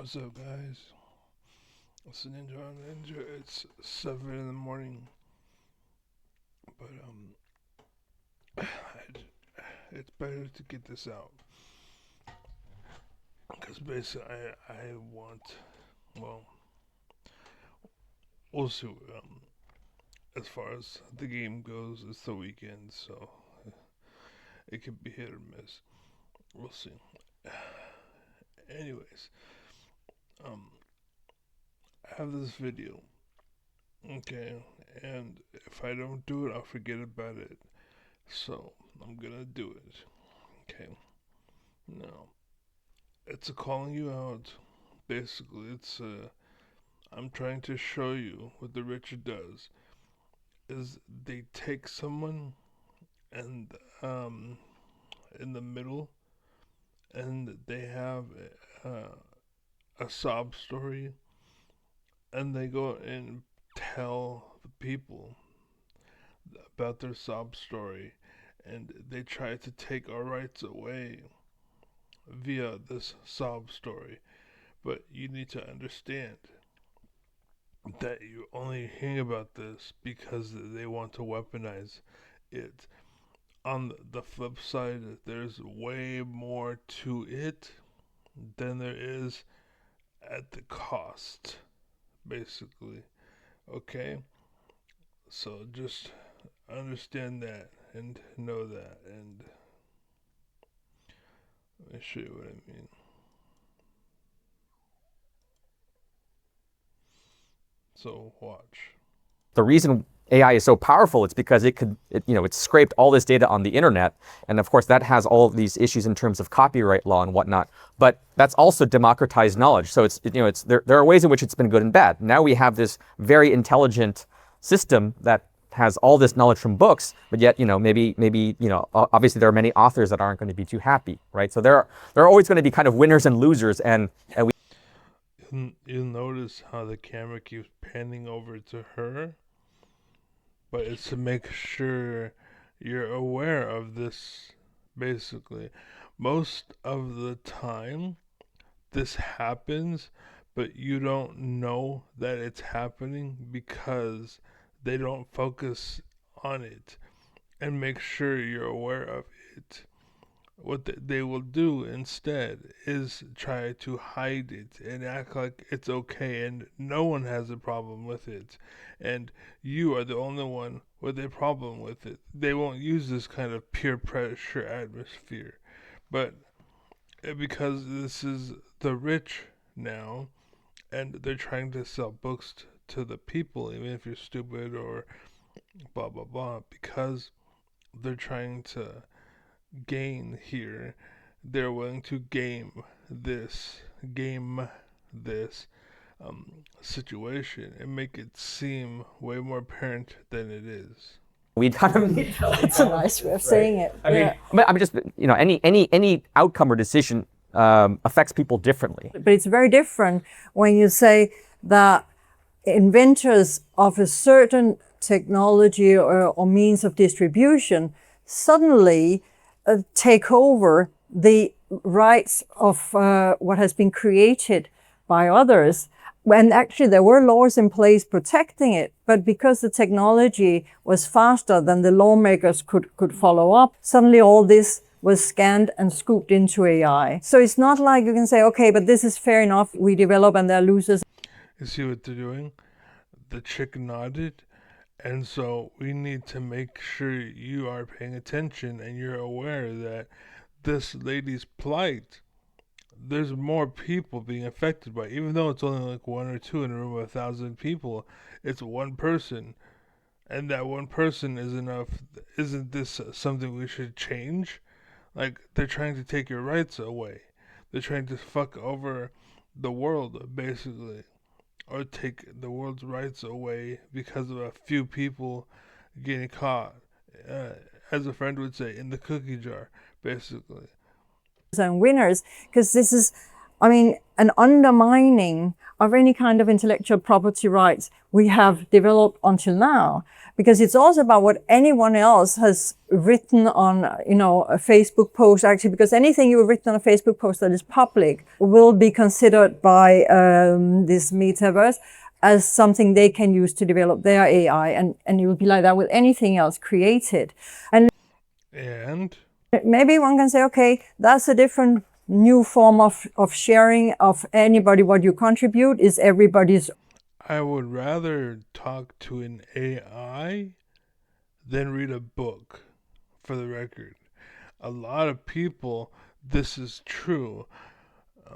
What's up, guys? It's Ninja on Ninja. It's 7 in the morning, but it's better to get this out because basically, I want. Well, we'll see. As far as the game goes, it's the weekend, so it could be hit or miss. We'll see. Anyways, um, I have this video, okay, and if I don't do it, I'll forget about it. So I'm gonna do it. Okay. Now, it's a calling you out. Basically, I'm trying to show you what the rich does is they take someone and in the middle and they have uh, a sob story and they go and tell the people about their sob story and they try to take our rights away via this sob story. But you need to understand that you're only hearing about this because they want to weaponize it. On the flip side, there's way more to it than there is at the cost, basically. Okay? So just understand that and know that. And let me show you what I mean. So watch. The reason AI is so powerful, it's because it's scraped all this data on the internet. And of course, that has all of these issues in terms of copyright law and whatnot. But that's also democratized knowledge. So there are ways in which it's been good and bad. Now we have this very intelligent system that has all this knowledge from books, but yet, obviously there are many authors that aren't going to be too happy, right? So there are always going to be kind of winners and losers, and we You'll notice how the camera keeps panning over to her, but it's to make sure you're aware of this. Basically, most of the time this happens, but you don't know that it's happening because they don't focus on it and make sure you're aware of it. What they will do instead is try to hide it and act like it's okay and no one has a problem with it. And you are the only one with a problem with it. They won't use this kind of peer pressure atmosphere. But because this is the rich now, and they're trying to sell books to the people, even if you're stupid or blah blah blah, because they're trying to gain here. They're willing to game this situation and make it seem way more apparent than it is. kind of That's a nice way of saying it. I mean, just any outcome or decision affects people differently. But it's very different when you say that inventors of a certain technology or means of distribution suddenly take over the rights of what has been created by others, when actually there were laws in place protecting it, but because the technology was faster than the lawmakers could follow up, suddenly all this was scanned and scooped into AI. So it's not like you can say, okay, but this is fair enough, we develop and they're losers. You see what they're doing? The chick nodded, and so we need to make sure you are paying attention and you're aware that this lady's plight, there's more people being affected by it. Even though it's only like one or two in a room of 1,000 people, it's one person. And that one person is enough. Isn't this something we should change? Like, they're trying to take your rights away. They're trying to fuck over the world, basically. Or take the world's rights away because of a few people getting caught. As a friend would say, in the cookie jar, basically. And winners, because this is, I mean, an undermining of any kind of intellectual property rights we have developed until now, because it's also about what anyone else has written on, a Facebook post, actually, because anything you've written on a Facebook post that is public will be considered by this metaverse as something they can use to develop their AI, and it will be like that with anything else created. And maybe one can say, okay, that's a different new form of sharing of anybody. What you contribute is everybody's. I would rather talk to an AI than read a book, for the record. A lot of people, this is true.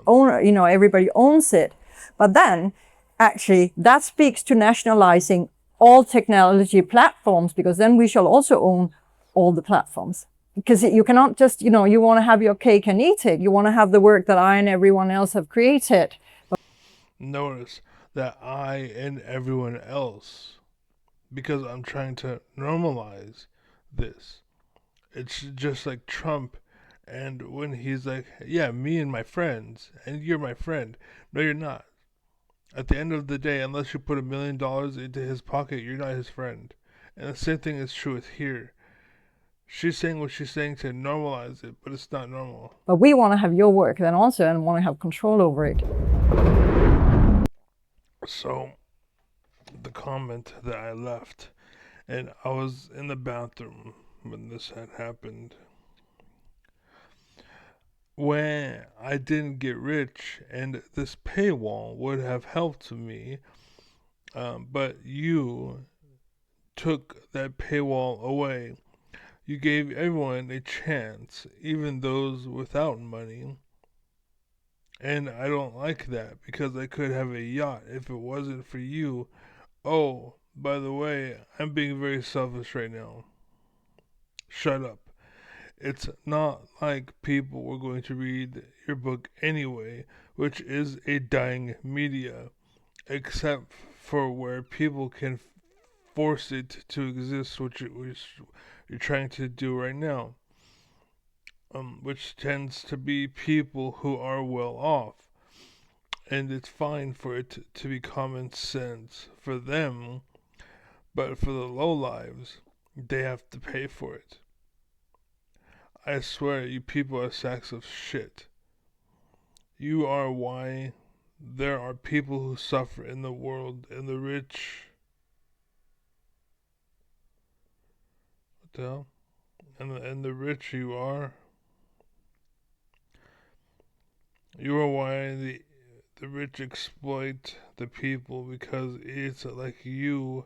Everybody owns it. But then, actually, that speaks to nationalizing all technology platforms, because then we shall also own all the platforms. Because you cannot just, you want to have your cake and eat it. You want to have the work that I and everyone else have created. Notice that I and everyone else, because I'm trying to normalize this. It's just like Trump, and when he's like, yeah, me and my friends, and you're my friend. No, you're not. At the end of the day, unless you put $1 million into his pocket, you're not his friend. And the same thing is true with here. She's saying what she's saying to normalize it, but it's not normal. But we want to have your work then also, and want to have control over it. So, the comment that I left, and I was in the bathroom when this had happened. When I didn't get rich, and this paywall would have helped me, but you took that paywall away. You gave everyone a chance, even those without money. And I don't like that, because I could have a yacht if it wasn't for you. Oh, by the way, I'm being very selfish right now. Shut up. It's not like people were going to read your book anyway, which is a dying media, except for where people can force it to exist, which you're trying to do right now, which tends to be people who are well off. And it's fine for it to be common sense for them, but for the lowlives, they have to pay for it. I swear, you people are sacks of shit. You are why there are people who suffer in the world, and the rich. What the hell? And the rich you are. You are why the rich exploit the people, because it's like you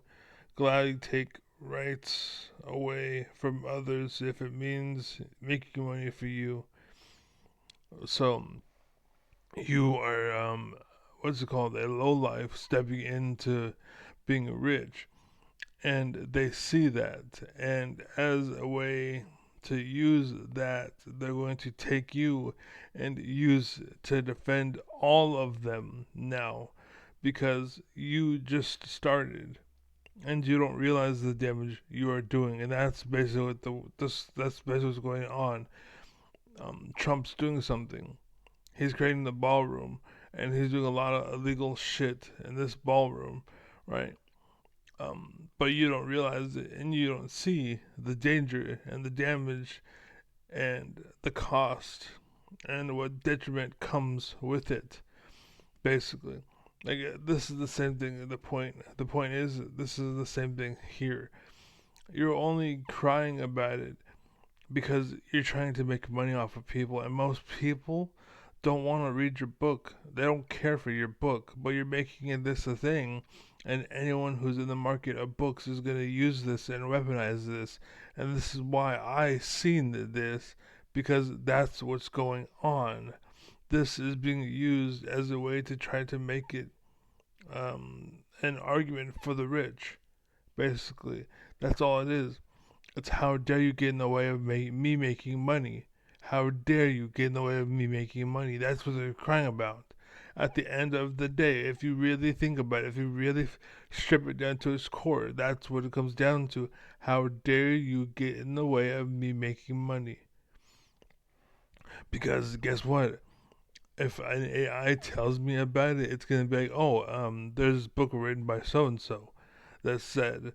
gladly take rights away from others if it means making money for you. So you are what's it called, a low life stepping into being rich, and they see that, and as a way to use that, they're going to take you and use to defend all of them now, because you just started and you don't realize the damage you are doing. And that's basically what that's basically what's going on. Trump's doing something. He's creating the ballroom, and he's doing a lot of illegal shit in this ballroom, right? But you don't realize it, and you don't see the danger and the damage and the cost and what detriment comes with it, basically. Like, this is the same thing. The point is, this is the same thing here. You're only crying about it because you're trying to make money off of people, and most people don't want to read your book. They don't care for your book, but you're making this a thing, and anyone who's in the market of books is going to use this and weaponize this. And this is why I seen this, because that's what's going on. This is being used as a way to try to make it an argument for the rich, basically. That's all it is. It's how dare you get in the way of me making money. How dare you get in the way of me making money. That's what they're crying about. At the end of the day, if you really think about it, if you really strip it down to its core, that's what it comes down to. How dare you get in the way of me making money. Because guess what? if an AI tells me about it, it's gonna be like, oh, there's this book written by so and so that said,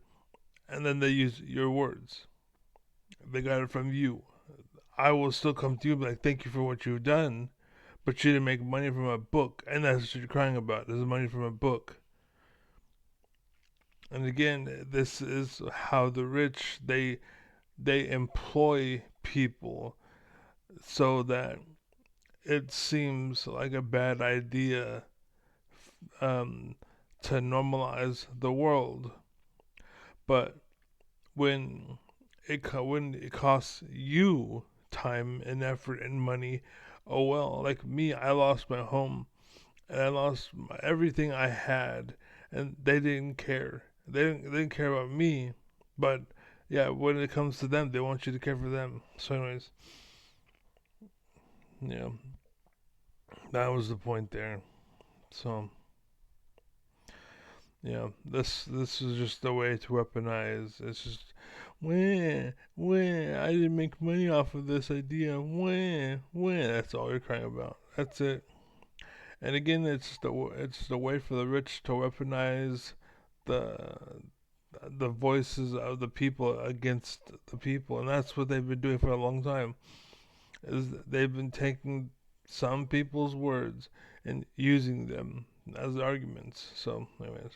and then they use your words. They got it from you. I will still come to you and be like, thank you for what you've done, but you didn't make money from a book, and that's what you're crying about. There's money from a book. And again, this is how the rich they employ people so that it seems like a bad idea um, to normalize the world. But when when it costs you time and effort and money, oh well. Like me, I lost my home and I lost everything I had, and they didn't care. They didn't care about me, but yeah, when it comes to them, they want you to care for them. So, anyways, yeah, that was the point there. So, yeah, this is just a way to weaponize. It's just, when I didn't make money off of this idea. When that's all you're crying about. That's it. And again, it's the way for the rich to weaponize the the voices of the people against the people, and that's what they've been doing for a long time. Is they've been taking some people's words and using them as arguments. So, anyways,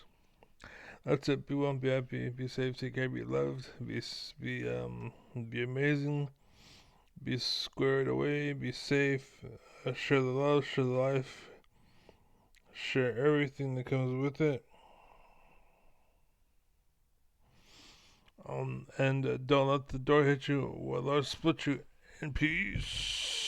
that's it. Be well, be happy, be safe, take care, be loved, be amazing, be squared away, be safe, share the love, share the life, share everything that comes with it. And don't let the door hit you, or Lord split you in peace.